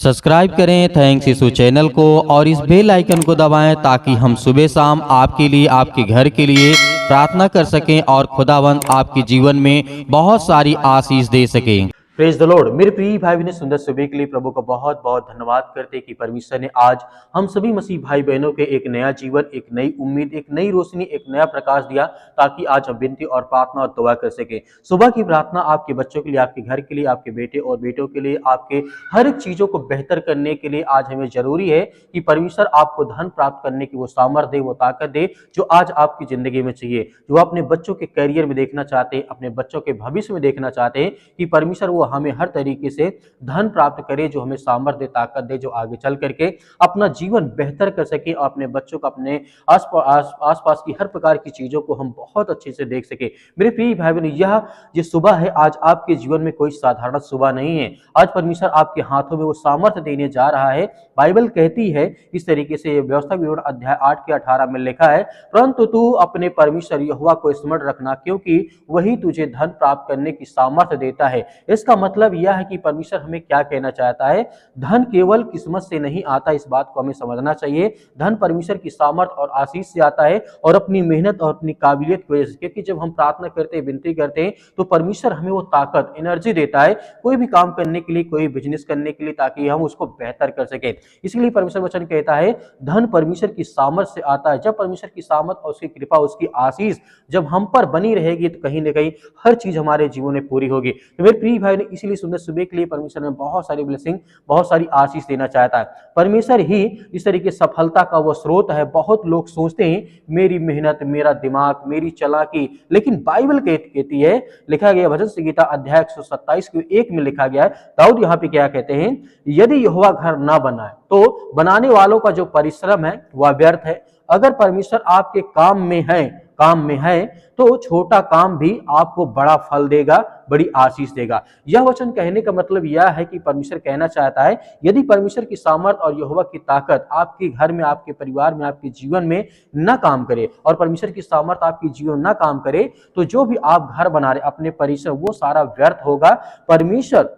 Subscribe करें thanks यीशु channel को और इस बेल आइकन को दबाएं ताकि हम सुबह शाम आपके लिए आपके घर के लिए प्रार्थना कर सकें और खुदावंद आपके जीवन में बहुत सारी आशीष दे सकें। Praise the Lord. मेरे प्रिय भाई बहनों, सुंदर सुबह के लिए प्रभु का बहुत बहुत धन्यवाद करते कि परमेश्वर ने आज हम सभी मसीह भाई बहनों के एक नया जीवन, एक नई उम्मीद, एक नई रोशनी, एक नया प्रकाश दिया ताकि आज हम विनती और प्रार्थना और दुआ कर सके। सुबह की प्रार्थना आपके बच्चों के लिए, आपके घर के लिए, आपके बेटे और बेटों के लिए, आपके हर एक चीजों को बेहतर करने के लिए आज हमें जरूरी है कि परमेश्वर आपको धन प्राप्त करने की वो सामर्थ्य दे, वो ताकत दे जो आज आपकी जिंदगी में चाहिए, जो अपने बच्चों के करियर में देखना चाहते हैं, अपने बच्चों के भविष्य में देखना चाहते हैं कि परमेश्वर वो हमें हर तरीके से धन प्राप्त करे, जो हमें सामर्थ्य दे, ताकत दे, जो आगे चल करके अपना जीवन बेहतर कर सके और अपने बच्चों को, अपने आसपास की हर प्रकार की चीजों को हम बहुत अच्छे से देख सके। मेरे प्रिय भाई बहन, यह जो सुबह है आज आपके जीवन में कोई साधारण सुबह नहीं है। आज परमेश्वर आपके हाथों में वो सामर्थ्य देने जा रहा है। बाइबल कहती है इस तरीके से, व्यवस्था विवरण अध्याय 8 के 18 में लिखा है, परंतु तू अपने परमेश्वर यहोवा को स्मरण रखना, क्योंकि वही तुझे धन प्राप्त करने की सामर्थ्य देता है। इसका मतलब यह है कि परमेश्वर हमें क्या कहना चाहता है। धन केवल किस्मत से नहीं आता, इस बात को हमें समझना चाहिए। धन परमेश्वर की सामर्थ्य और आशीष से आता है और अपनी मेहनत और अपनी काबिलियत की वजह से, क्योंकि जब हम प्रार्थना करते हैं, विनती करते हैं, तो परमेश्वर हमें वो ताकत, एनर्जी देता है कोई भी काम करने के लिए, कोई बिजनेस करने के लिए, ताकि हम उसको बेहतर कर सके। इसलिए परमेश्वर वचन कहता है धन परमेश्वर की सामर्थ्य से आता है। जब परमेश्वर की सामर्थ्य और उसकी कृपा, उसकी आशीष जब हम पर बनी रहेगी, तो कहीं ना कहीं हर चीज हमारे जीवन में पूरी होगी। तो मेरे प्रिय भाई ने, इसीलिए सुंदर सुबह के लिए परमेश्वर में बहुत सारी ब्लेसिंग, बहुत सारी आशीष देना चाहता है। परमेश्वर ही इस तरीके सफलता का वो स्रोत है। बहुत लोग सोचते हैं मेरी मेहनत, मेरा दिमाग, मेरी चालाकी, लेकिन बाइबल कहती है, लिखा गया भजन संहिता अध्याय 127 के 1 में लिखा गया है, दाऊद यहाँ पे क्या कहते हैं, यदि यहोवा घर ना बनाए तो बनाने वालों का जो परिश्रम है वह व्यर्थ है। अगर परमेश्वर आपके काम में है तो छोटा काम भी आपको बड़ा फल देगा, बड़ी आशीष देगा। यह वचन कहने का मतलब यह है कि परमेश्वर कहना चाहता है, यदि परमेश्वर की सामर्थ और यहोवा की ताकत आपके घर में, आपके परिवार में, आपके जीवन में न काम करे, और परमेश्वर की सामर्थ आपके जीवन न काम करे, तो जो भी आप घर बना रहे, अपने परिश्रम, वो सारा व्यर्थ होगा। परमेश्वर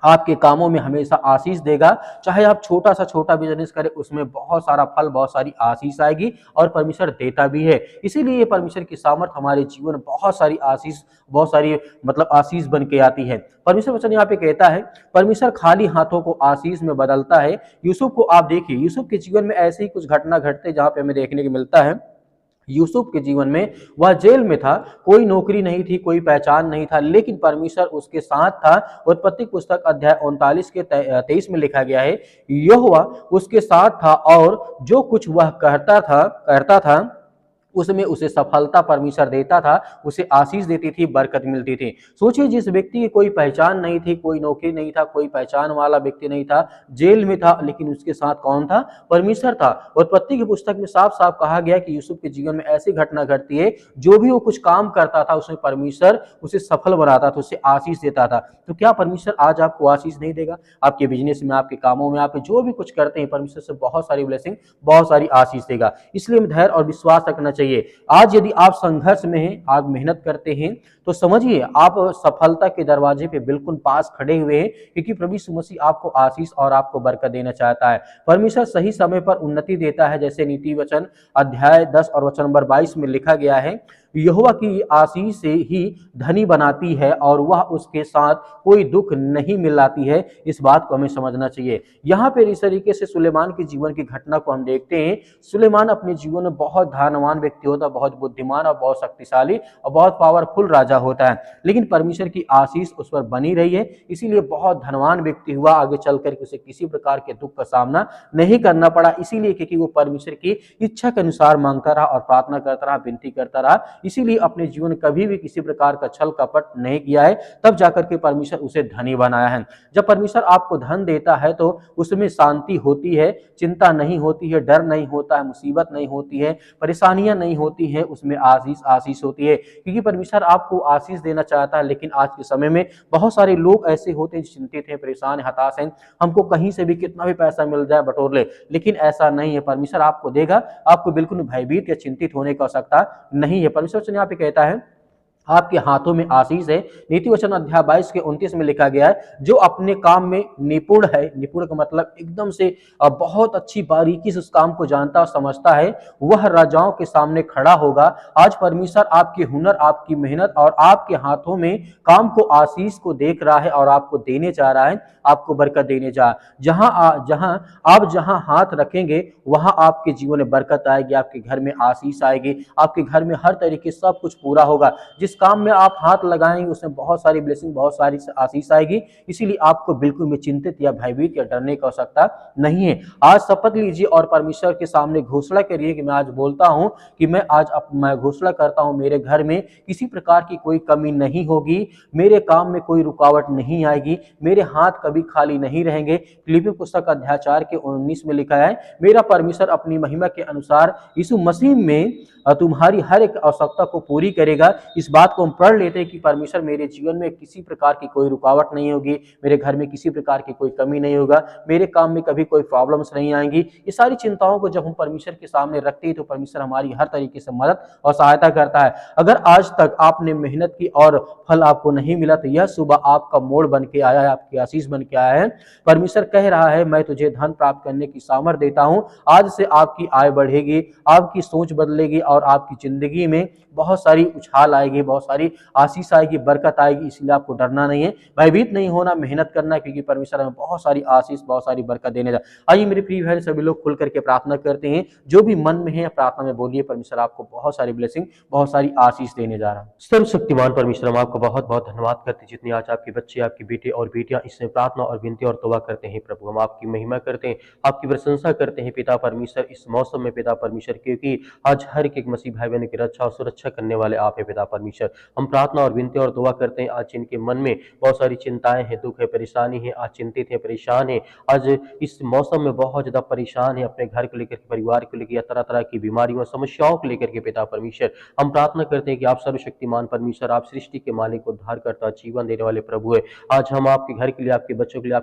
आपके कामों में हमेशा आशीष देगा। चाहे आप छोटा सा छोटा बिजनेस करें, उसमें बहुत सारा फल, बहुत सारी आशीष आएगी, और परमेश्वर देता भी है। इसीलिए परमेश्वर की सामर्थ हमारे जीवन में बहुत सारी आशीष, बहुत सारी मतलब आशीष बन के आती है। परमेश्वर वचन यहाँ पे कहता है, परमेश्वर खाली हाथों को आशीष में बदलता है। यूसुफ को आप देखिए, यूसुफ के जीवन में ऐसे ही कुछ घटना घटते जहाँ पे हमें देखने को मिलता है। यूसुफ के जीवन में, वह जेल में था, कोई नौकरी नहीं थी, कोई पहचान नहीं था, लेकिन परमेश्वर उसके साथ था। उत्पत्ति पुस्तक अध्याय 39 के 23 में लिखा गया है, यहोवा उसके साथ था और जो कुछ वह करता था उसमें उसे सफलता परमेश्वर देता था, उसे आशीष देती थी, बरकत मिलती थी। सोचिए, जिस व्यक्ति की कोई पहचान नहीं थी, कोई नौकरी नहीं था, कोई पहचान वाला व्यक्ति नहीं था, जेल में था, लेकिन उसके साथ कौन था? परमेश्वर था। उत्पत्ति की पुस्तक में साफ साफ कहा गया कि यूसुफ के जीवन में ऐसी घटना घटती है, जो भी वो कुछ काम करता था उसमें परमेश्वर उसे सफल बनाता था, उसे आशीष देता था। तो क्या परमेश्वर आज आपको आशीष नहीं देगा? आपके बिजनेस में, आपके कामों में, आप जो भी कुछ करते हैं, परमेश्वर से बहुत सारी ब्लेसिंग, बहुत सारी आशीष देगा। इसलिए धैर्य और विश्वास रखना चाहिए। आज यदि आप संघर्ष में हैं, आप मेहनत करते हैं, तो समझिए आप सफलता के दरवाजे पे बिल्कुल पास खड़े हुए हैं, क्योंकि प्रभु यीशु मसीह आपको आशीष और आपको बरकत देना चाहता है। परमेश्वर सही समय पर उन्नति देता है, जैसे नीति वचन अध्याय 10 और वचन नंबर 22 में लिखा गया है, यहोवा की आशीष से ही धनी बनाती है और वह उसके साथ कोई दुख नहीं मिलाती है। इस बात को हमें समझना चाहिए। यहाँ पे इस तरीके से सुलेमान के जीवन की घटना को हम देखते हैं। सुलेमान अपने जीवन में बहुत धनवान व्यक्ति होता, बहुत बुद्धिमान और बहुत शक्तिशाली और बहुत पावरफुल राजा होता है, लेकिन परमेश्वर की आशीष उस पर बनी रही है, इसीलिए बहुत धनवान व्यक्ति हुआ। आगे चल करके उसे किसी प्रकार के दुख का सामना नहीं करना पड़ा, इसीलिए क्योंकि वो परमेश्वर की इच्छा के अनुसार मांगता रहा और प्रार्थना करता रहा, विनती करता रहा। इसीलिए अपने जीवन में कभी भी किसी प्रकार का छल कपट नहीं किया है, तब जाकर के परमेश्वर उसे धनी बनाया है। जब परमेश्वर आपको धन देता है तो उसमें शांति होती है, चिंता नहीं होती है, डर नहीं होता है, मुसीबत नहीं होती है, परेशानियां नहीं होती है, उसमें आशीष होती है, क्योंकि परमेश्वर आपको आशीष देना चाहता है। लेकिन आज के समय में बहुत सारे लोग ऐसे होते हैं, चिंतित हैं, परेशान, हताश हैं, हमको कहीं से भी कितना भी पैसा मिल जाए बटोर ले, लेकिन ऐसा नहीं है। परमेश्वर आपको देगा, आपको बिल्कुल भयभीत या चिंतित होने की आवश्यकता नहीं है। परमेश्वर यहाँ पे कहता है, आपके हाथों में आशीष है। नीति वचन अध्याय 22 के 29 में लिखा गया है, जो अपने काम में निपुण है, निपुण का मतलब एकदम से बहुत अच्छी बारीकी से उस काम को जानता और समझता है, वह राजाओं के सामने खड़ा होगा। आज परमेश्वर आपके हुनर, आपकी मेहनत और आपके हाथों में काम को, आशीष को देख रहा है और आपको देने जा रहा है, आपको बरकत देने जा। जहां हाथ रखेंगे वहां आपके जीवन में बरकत आएगी, आपके घर में आशीष आएगी, आपके घर में हर तरीके सब कुछ पूरा होगा। जिस काम में आप हाथ लगाएंगे उसमें बहुत सारी ब्लेसिंग, बहुत सारी आशीष आएगी। इसीलिए आपको बिल्कुल भी चिंतित या भयभीत या डरने की आवश्यकता नहीं है। आज शपथ लीजिए और परमेश्वर के सामने घोषणा करिए कि मैं आज बोलता हूं कि मैं घोषणा करता हूं, मेरे घर में किसी प्रकार की कोई कमी नहीं होगी, मेरे काम में कोई रुकावट नहीं आएगी, मेरे हाथ कभी खाली नहीं रहेंगे। फिलिप्पी पुस्तक अध्याय 4 के 19 में लिखा है, मेरा परमेश्वर अपनी महिमा के अनुसार यीशु मसीह में तुम्हारी हर एक आवश्यकता को पूरी करेगा। इस बात को हम पढ़ लेते हैं कि परमेश्वर मेरे जीवन में किसी प्रकार की कोई रुकावट नहीं होगी, मेरे घर में किसी प्रकार की कोई कमी नहीं होगा, मेरे काम में कभी कोई प्रॉब्लम्स नहीं आएंगी। ये सारी चिंताओं को जब हम परमेश्वर के सामने रखते हैं तो परमेश्वर हमारी हर तरीके से मदद और सहायता करता है। अगर आज तक आपने मेहनत की और फल आपको नहीं मिला तो यह सुबह आपका मोड़ बन के आया है, आपकी आशीष बन के आया है। परमेश्वर कह रहा है, मैं तुझे धन प्राप्त करने की सामर्थ देता हूं। आज से आपकी आय बढ़ेगी, आपकी सोच बदलेगी और आपकी जिंदगी में बहुत सारी उछाल आएगी, बहुत सारी आशीष आएगी, बरकत आएगी। इसलिए आपको डरना नहीं है, भयभीत नहीं होना, मेहनत करना है, क्योंकि परमेश्वर हमें बहुत सारी आशीष, बहुत सारी बरकत देने जा। आइए मेरे प्रिय भाई, सभी लोग खुल करके प्रार्थना करते हैं। जो भी मन में है प्रार्थना में बोलिए, परमेश्वर आपको बहुत सारी ब्लेसिंग, बहुत सारी आशीष देने जा रहा है। सर्वशक्तिमान परमेश्वर, हम आपको बहुत बहुत धन्यवाद करते हैं जितने आज आपके बच्चे, आपके बेटे और बेटियां इसमें प्रार्थना और विनती और तौबा करते हैं। प्रभु, हम आपकी महिमा करते हैं, आपकी प्रशंसा करते हैं पिता परमेश्वर, इस मौसम में पिता परमेश्वर, क्योंकि आज हर एक मसीह भाई बहन की रक्षा और सुरक्षा करने वाले आप है पिता परमेश्वर। हम प्रार्थना और विनती और दुआ करते हैं आज जिनके मन में बहुत सारी चिंताएं हैं, दुख है, परेशानी है, आज चिंतित है, परेशान है, आज इस मौसम में बहुत ज्यादा परेशान है, अपने घर को लेकर, परिवार को लेकर या तरह तरह की बीमारियों, समस्याओं को लेकर के पिता परमेश्वर, हम प्रार्थना करते हैं कि आप सर्वशक्तिमान परमेश्वर, आप सृष्टि के मालिक, उद्धारकर्ता, जीवन देने वाले प्रभु है। आज हम आपके घर के लिए, आपके बच्चों के लिए,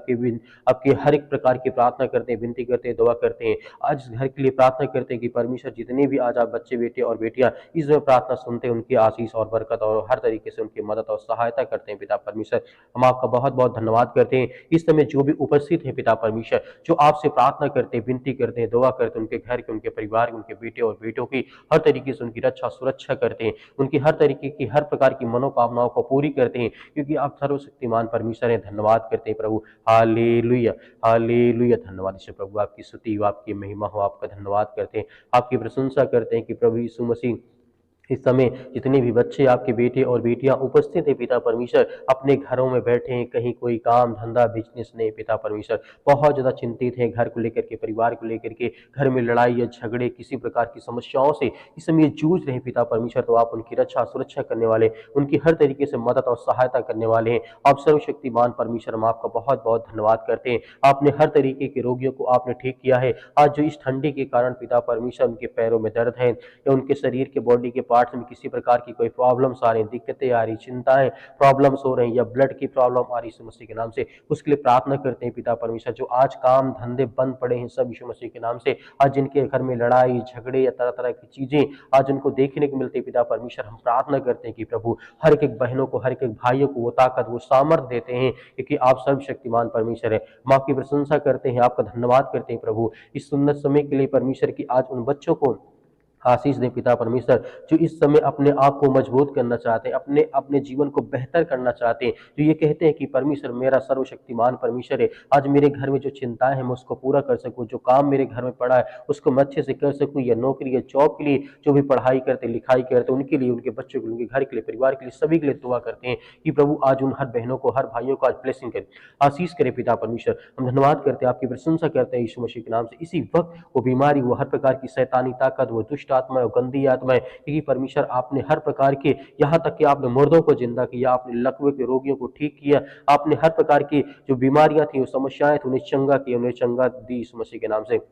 आपके हर एक प्रकार की प्रार्थना करते हैं, विनती करते हैं, दुआ करते हैं। आज घर के लिए प्रार्थना करते हैं कि परमेश्वर, जितने भी आज आप बच्चे, बेटे और बेटियां इस प्रार्थना सुनते हैं, उनकी आशीष और बरकत और हर तरीके से उनकी मदद और सहायता करते हैं पिता परमेश्वर। हम आपका बहुत बहुत धन्यवाद करते हैं। इस समय जो भी उपस्थित है पिता परमेश्वर, जो आपसे प्रार्थना करते हैं, विनती करते हैं, दुआ करते हैं, उनके घर के, उनके परिवार के, उनके बेटे और बेटों की हर तरीके से उनकी रक्षा सुरक्षा करते हैं, उनकी हर तरीके की, हर प्रकार की मनोकामनाओं को पूरी करते हैं, क्योंकि आप सर्वशक्तिमान परमेश्वर हैं। धन्यवाद करते हैं प्रभु, हालेलुया, हालेलुया। धन्यवाद ईश्वर प्रभु, आपकी स्तुति हो, आपकी महिमा हो, आपका धन्यवाद करते हैं, आपकी प्रशंसा करते हैं कि प्रभु यीशु मसीह, इस समय जितने भी बच्चे, आपके बेटे और बेटियां उपस्थित है पिता परमेश्वर, अपने घरों में बैठे हैं, कहीं कोई काम धंधा बिजनेस नहीं पिता परमेश्वर, बहुत ज्यादा चिंतित है घर को लेकर के, परिवार को लेकर के, घर में लड़ाई या झगड़े, किसी प्रकार की समस्याओं से इस समय जूझ रहे पिता परमेश्वर, तो आप उनकी रक्षा सुरक्षा करने वाले, उनकी हर तरीके से मदद और सहायता करने वाले हैं। आप सर्वशक्तिमान परमेश्वर, हम आपका बहुत बहुत धन्यवाद करते हैं। आपने हर तरीके के रोगियों को आपने ठीक किया है। आज जो इस ठंडी के कारण पिता परमेश्वर उनके पैरों में दर्द है या उनके शरीर के बॉडी के पार्ट्स में किसी प्रकार की कोई प्रॉब्लम्स आ रही, दिक्कतें आ रही, चिंताएं, प्रॉब्लम्स हो रही या ब्लड की प्रॉब्लम आ रही यीशु मसीह के नाम से, उसके लिए प्रार्थना करते हैं पिता परमेश्वर। जो आज काम धंधे बंद पड़े हैं सब यीशु मसीह के नाम से, आज जिनके घर में लड़ाई झगड़े या तरह तरह की चीजें आज उनको देखने को मिलती है पिता परमेश्वर, हम प्रार्थना करते हैं कि प्रभु हर एक बहनों को, हर एक भाइयों को वो ताकत, वो सामर्थ्य देते हैं, क्योंकि आप सर्वशक्तिमान परमेश्वर है। हम आपकी प्रशंसा करते हैं, आपका धन्यवाद करते हैं प्रभु इस सुंदर समय के लिए परमेश्वर, की आज उन बच्चों को आशीष दे पिता परमेश्वर, जो इस समय अपने आप को मजबूत करना चाहते हैं, अपने अपने जीवन को बेहतर करना चाहते हैं, जो ये कहते हैं कि परमेश्वर मेरा सर्वशक्तिमान परमेश्वर है, आज मेरे घर में जो चिंताएं हैं मैं उसको पूरा कर सकूं, जो काम मेरे घर में पड़ा है उसको मैं अच्छे से कर सकूं, या नौकरी या जॉब के लिए जो भी पढ़ाई करते, लिखाई करते, उनके लिए, उनके बच्चों के लिए, उनके घर के लिए, परिवार के लिए, सभी के लिए दुआ करते हैं कि प्रभु आज उन हर बहनों को, हर भाइयों को आज ब्लेसिंग करे, आशीष करे पिता परमेश्वर। हम धन्यवाद करते हैं, आपकी प्रशंसा करते हैं यीशु मसीह के नाम से। इसी वक्त वो बीमारी, वो हर प्रकार की शैतानी ताकत, वो दुष्ट आत्मा, वो गंदी आत्माएं, क्योंकि परमेश्वर आपने हर प्रकार के, यहाँ तक कि आपने मुर्दों को जिंदा किया, आपने लकवे के रोगियों को ठीक किया, आपने हर प्रकार की जो बीमारियां थी, वो समस्याएं थी, उन्हें चंगा किया, उन्हें चंगा दी यीशु मसीह के नाम से,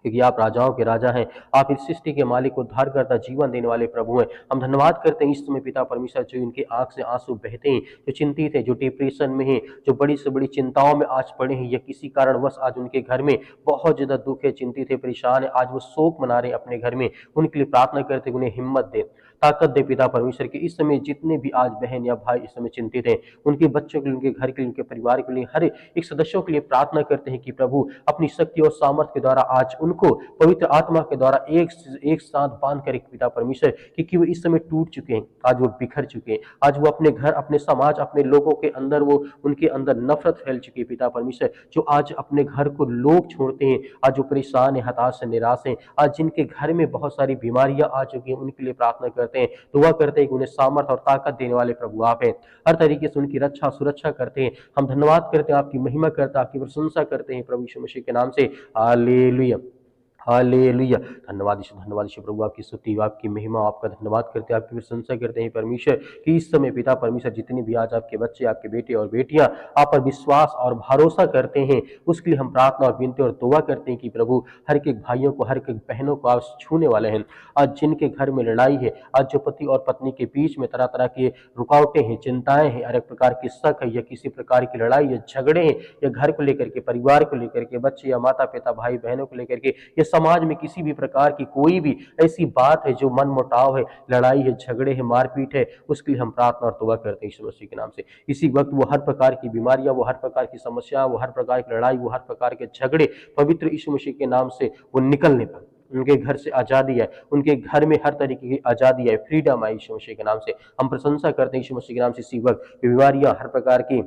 क्योंकि आप राजाओं के राजा हैं, आप इस सृष्टि के मालिक, उद्धार करता, जीवन देने वाले प्रभु हैं। हम धन्यवाद करते हैं इस समय पिता परमेश्वर, जो इनके आंख से आंसू बहते हैं, जो चिंतित है, जो डिप्रेशन में है, जो बड़ी से बड़ी चिंताओं में आज पड़े हैं, या किसी कारणवश आज उनके घर में बहुत ज्यादा दुख है, चिंतित है, परेशान है, आज वो शोक मना रहे हैं अपने घर में, उनके लिए प्रार्थना करते हैं उन्हें हिम्मत दे, ताकत दे पिता परमेश्वर के इस समय जितने भी आज बहन या भाई इस समय चिंतित हैं, उनके बच्चों के लिए, उनके घर के लिए, उनके परिवार के लिए, हर एक सदस्यों के लिए प्रार्थना करते हैं कि प्रभु अपनी शक्ति और सामर्थ्य के द्वारा आज उनको पवित्र आत्मा के द्वारा एक साथ बांध कर एक पिता परमेश्वर, क्योंकि वो इस समय टूट चुके हैं, आज वो बिखर चुके हैं, आज वो अपने घर, अपने समाज, अपने लोगों के अंदर, वो उनके अंदर नफरत फैल चुकी है पिता परमेश्वर, जो आज अपने घर को लोग छोड़ते हैं, आज जो परेशान है, हताश है, निराश है, आज जिनके घर में बहुत सारी बीमारियां आ चुकी हैं, उनके लिए प्रार्थना करते हैं, दुआ करते हैं कि उन्हें सामर्थ और ताकत देने वाले प्रभु आप हैं। हर तरीके से उनकी रक्षा सुरक्षा करते हैं। हम धन्यवाद करते हैं, आपकी महिमा करते हैं, आपकी प्रशंसा करते हैं प्रभु यीशु मसीह के नाम से। Hallelujah, hallelujah. धन्यवाद यीशु प्रभु, आपकी स्तुति, आपकी महिमा, आपका धन्यवाद करते हैं, आपकी प्रशंसा करते हैं परमेश्वर कि इस समय पिता परमेश्वर जितने भी आज आपके बच्चे, आपके बेटे और बेटियां आप पर विश्वास और भरोसा करते हैं, उसके लिए हम प्रार्थना और विनती और दुआ करते हैं कि प्रभु हर एक भाइयों को, हर एक बहनों को आप छूने वाले हैं। आज जिनके घर में लड़ाई है, आज जो पति और पत्नी के बीच में तरह तरह के रुकावटें हैं, चिंताएं हैं, हर एक प्रकार की शक है या किसी प्रकार की लड़ाई या झगड़े हैं, या घर को लेकर के, परिवार को लेकर के, बच्चे या माता पिता भाई बहनों को लेकर के, या समाज में किसी भी प्रकार की कोई भी ऐसी बात है जो मन मुटाव है, लड़ाई है, झगड़े है, मारपीट है, उसके लिए हम प्रार्थना और दुआ करते हैं यीशु मसीह के नाम से। इसी वक्त वो हर प्रकार की बीमारियां, वो हर प्रकार की समस्या, वो हर प्रकार की लड़ाई, वो हर प्रकार के झगड़े पवित्र यीशु मसीह के नाम से वो निकलने पर, उनके घर से आजादी है, उनके घर में हर तरीके की आजादी है, फ्रीडम है यीशु मसीह के नाम से। हम प्रशंसा करते हैं यीशु मसीह के नाम से। इसी वक्त बीमारियां, हर प्रकार की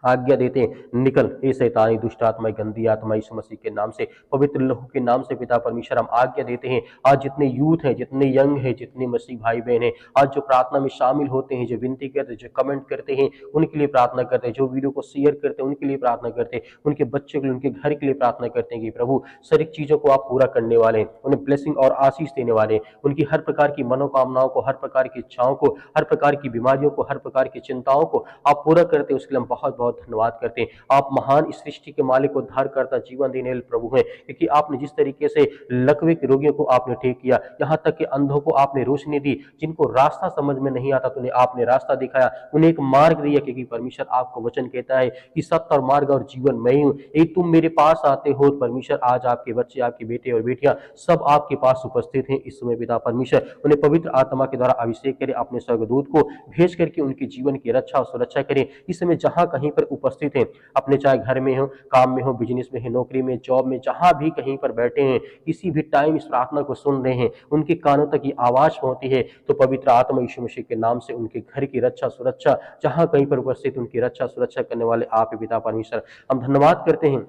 आज्ञा देते हैं, निकल हे शैतानी, दुष्ट आत्मा, गंदी आत्मा, यीशु मसीह के नाम से, पवित्र लहू के नाम से पिता परमेश्वर हम आज्ञा देते हैं। आज जितने यूथ हैं, जितने यंग हैं, जितने मसीह भाई बहन हैं, आज जो प्रार्थना में शामिल होते हैं, जो विनती करते हैं, जो कमेंट करते हैं, उनके लिए प्रार्थना करते हैं, जो वीडियो को शेयर करते हैं उनके लिए प्रार्थना करते हैं, उनके बच्चों के लिए, उनके घर के लिए प्रार्थना करते हैं कि प्रभु सारी चीजों को आप पूरा करने वाले हैं, उन्हें ब्लेसिंग और आशीष देने वाले हैं, उनकी हर प्रकार की मनोकामनाओं को, हर प्रकार की इच्छाओं को, हर प्रकार की बीमारियों को, हर प्रकार की चिंताओं को आप पूरा करते हैं। उसके लिए हम बहुत बहुत धन्यवाद करते हैं। आप महान इस सृष्टि के मालिक, उद्धार करता, जीवन देने वाले प्रभु हैं, क्योंकि आपने जिस तरीके से लकवे के रोगियों को आपने ठीक किया, यहाँ तक कि अंधों को आपने रोशनी दी, जिनको रास्ता समझ में नहीं आता तो उन्हें आपने रास्ता दिखाया, उन्हें एक मार्ग दिया, क्योंकि परमेश्वर आपको वचन कहता है कि सत्य और मार्ग और जीवन मैं ही हूँ, यदि तुम मेरे पास आते हो। परमेश्वर आज आपके बच्चे, आपके बेटे और बेटियां सब आपके पास उपस्थित हैं इस समय पिता परमेश्वर, उन्हें पवित्र आत्मा के द्वारा अभिषेक करें, अपने स्वर्गदूत को भेज करके उनके जीवन की रक्षा और सुरक्षा करें। इस समय जहां कहीं पर उपस्थित हैं, अपने चाहे घर में हो, काम में हो, बिजनेस में है, नौकरी में, जॉब में, जहां भी कहीं पर बैठे हैं, किसी भी टाइम इस प्रार्थना को सुन रहे हैं, उनके कानों तक ये आवाज पहुंचती है, तो पवित्र आत्मा यीशु मसीह के नाम से उनके घर की रक्षा सुरक्षा, जहां कहीं पर उपस्थित उनकी रक्षा सुरक्षा करने वाले आप पिता परमेश्वर, हम धन्यवाद करते हैं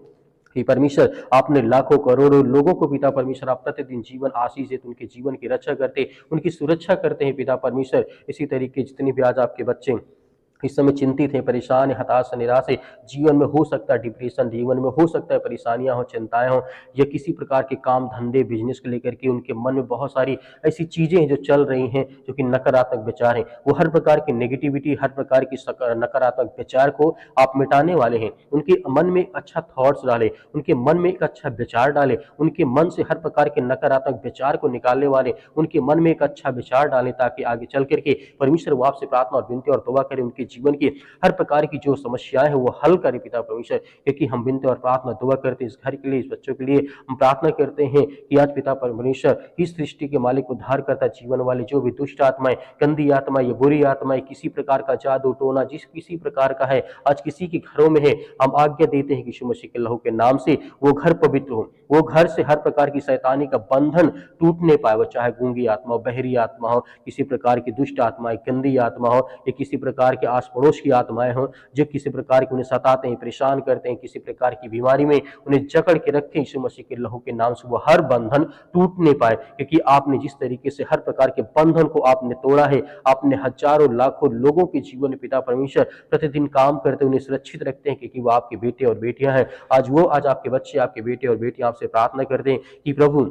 कि परमेश्वर आपने लाखों करोड़ों लोगों को पिता परमेश्वर आप प्रतिदिन जीवन आशीष देते, उनके जीवन की रक्षा करते, उनकी सुरक्षा करते हैं पिता परमेश्वर। इसी तरीके जितने भी आज आपके बच्चे इस समय चिंतित है, परेशान है, हताश है, निराश है, जीवन में हो सकता है डिप्रेशन, जीवन में हो सकता है परेशानियां हो, चिंताएं हो, या किसी प्रकार के काम धंधे बिजनेस को लेकर के उनके मन में बहुत सारी ऐसी चीजें हैं जो चल रही हैं, जो कि नकारात्मक विचार हैं, वो हर प्रकार की नेगेटिविटी, हर प्रकार की नकारात्मक विचार को आप मिटाने वाले हैं। उनके मन में एक अच्छा थॉट्स डाले, उनके मन में एक अच्छा विचार डाले, उनके मन से हर प्रकार के नकारात्मक विचार को निकालने वाले, उनके मन में एक अच्छा विचार डालें, ताकि आगे चल करके परमेश्वर वो आपसे प्रार्थना और विनती और दुआ करें, उनके जीवन की हर प्रकार की जो समस्याएं हैं वो हल करे पिता परमेश्वर। क्योंकि हम विनती और प्रार्थना दुआ करते हैं इस घर के लिए, इस बच्चों के लिए, हम प्रार्थना करते हैं कि आज पिता परमेश्वर इस सृष्टि के मालिक, उद्धार करता, जीवन वाले जो भी दुष्ट आत्माएं, गंदी आत्माएं, बुरी आत्माएं, किसी प्रकार का जादू टोना जिस किसी प्रकार का है, आज किसी के घरों में है, हम आज्ञा देते हैं कि यीशु मसीह के लहू के नाम से वो घर पवित्र हो, वो घर से हर प्रकार की शैतानी का बंधन टूटने पाए, वो चाहे गूंगी आत्मा हो, बहरी आत्मा हो, किसी प्रकार की दुष्ट आत्माएं, गंदी आत्मा हो, या किसी प्रकार के आस पड़ोस की आत्माएं हों जो किसी प्रकार के उन्हें सताते हैं, परेशान करते हैं, किसी प्रकार की बीमारी में उन्हें जकड़ के रखे, यीशु मसीह के लहू के नाम से वो हर बंधन टूटने पाए। क्योंकि आपने जिस तरीके से हर प्रकार के बंधन को आपने तोड़ा है, आपने हजारों लाखों लोगों के जीवन में पिता परमेश्वर प्रतिदिन काम करते उन्हें सुरक्षित रखते हैं, क्योंकि वो आपके बेटे और बेटियां हैं। आज आपके बच्चे, आपके बेटे और बेटियां आपसे प्रार्थना करते हैं कि प्रभु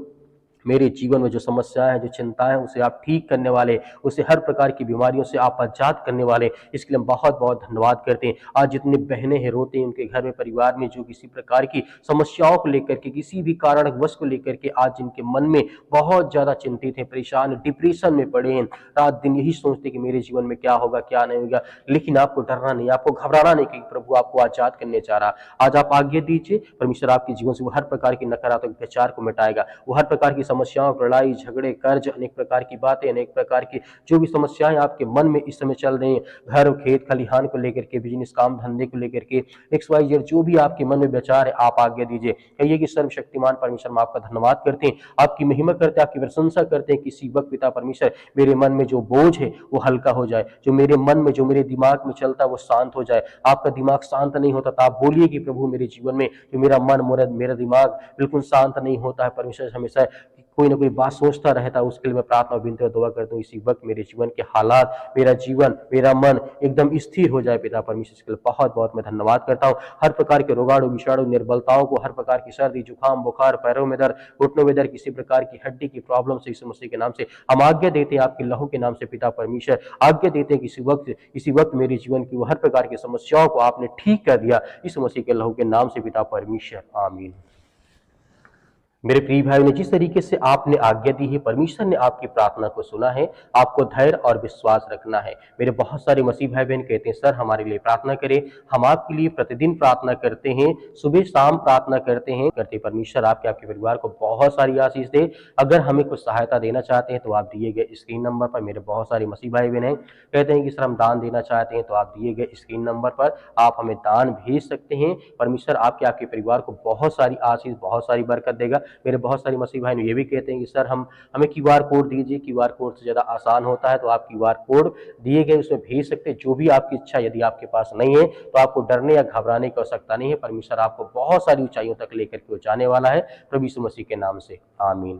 मेरे जीवन में जो समस्याएं हैं, जो चिंताएं हैं, उसे आप ठीक करने वाले, उसे हर प्रकार की बीमारियों से आप आजाद करने वाले, इसके लिए हम बहुत बहुत धन्यवाद करते हैं। आज जितने बहनें हैं रोते हैं, उनके घर में परिवार में जो किसी प्रकार की समस्याओं को लेकर के, किसी भी कारणवश को लेकर के आज जिनके मन में बहुत ज्यादा चिंतित हैं, परेशान, डिप्रेशन में पड़े हैं, रात दिन यही सोचते कि मेरे जीवन में क्या होगा क्या नहीं होगा, लेकिन आपको डरना नहीं, आपको घबराना नहीं, क्योंकि प्रभु आपको आजाद करने जा रहा। आज आप आज्ञा दीजिए, परमेश्वर आपके जीवन से वो हर प्रकार की नकारात्मक विचार को मिटाएगा, वो हर प्रकार की समस्याओं, लड़ाई झगड़े, कर्ज, अनेक प्रकार की बातें, अनेक प्रकार की जो भी समस्याएं आपके मन में इस समय चल रही हैं, घर खेत खलिहान को लेकर के, बिजनेस काम धंधे को लेकर के, XYZ जो भी आपके मन में विचार है, आप आज्ञा दीजिए। कहिए कि सर्वशक्तिमान परमेश्वर, हम आपका धन्यवाद करते हैं, आपकी महिमा करते हैं, आपकी प्रशंसा करते हैं। किसी वक्त पिता परमेश्वर मेरे मन में जो बोझ है वो हल्का हो जाए, जो मेरे मन में, जो मेरे दिमाग में चलता है वो शांत हो जाए। आपका दिमाग शांत नहीं होता तो आप बोलिए कि प्रभु मेरे जीवन में जो मेरा मन, मेरा दिमाग बिल्कुल शांत नहीं होता है परमेश्वर, हमेशा कोई ना कोई बात सोचता रहता है, उसके लिए मैं प्रार्थना विनती और दुआ करता हूँ इसी वक्त मेरे जीवन के हालात, मेरा जीवन, मेरा मन एकदम स्थिर हो जाए। पिता परमेश्वर, इसके लिए बहुत बहुत मैं धन्यवाद करता हूँ। हर प्रकार के रोगाणु विषाणु निर्बलताओं को, हर प्रकार की सर्दी जुकाम बुखार, पैरों में दर्द, घुटनों में दर्द, किसी प्रकार की हड्डी की प्रॉब्लम से यीशु मसीह के नाम से हम आज्ञा देते हैं, आपके लहू के नाम से पिता परमेश्वर आज्ञा देते हैं कि इसी वक्त मेरे जीवन की वो हर प्रकार की समस्याओं को आपने ठीक कर दिया, यीशु मसीह के लहू के नाम से पिता परमेश्वर, आमीन। मेरे प्रिय भाई ने जिस तरीके से आपने आज्ञा दी है, परमेश्वर ने आपकी प्रार्थना को सुना है। आपको धैर्य और विश्वास रखना है। मेरे बहुत सारे मसीह भाई बहन कहते हैं सर हमारे लिए प्रार्थना करें। हम आपके लिए प्रतिदिन प्रार्थना करते हैं, सुबह शाम प्रार्थना करते परमेश्वर आपके आपके परिवार को बहुत सारी आशीष दे। अगर हमें कुछ सहायता देना चाहते हैं तो आप दिए गए स्क्रीन नंबर पर, मेरे बहुत सारे मसीह भाई बहन हैं कहते हैं कि सर हम दान देना चाहते हैं, तो आप दिए गए स्क्रीन नंबर पर आप हमें दान भेज सकते हैं। परमेश्वर आपके आपके परिवार को बहुत सारी आशीष, बहुत सारी बरकत देगा। मेरे बहुत सारे मसीह भाई ये भी कहते हैं कि सर हमें QR कोड दीजिए, QR कोड से ज़्यादा आसान होता है, तो आप QR कोड दिए गए उसमें भेज सकते हैं। जो भी आपकी इच्छा, यदि आपके पास नहीं है तो आपको डरने या घबराने की आवश्यकता नहीं है। परमेश्वर आपको बहुत सारी ऊंचाइयों तक लेकर के जाने वाला है, प्रभु यीशु मसीह के नाम से, आमीन।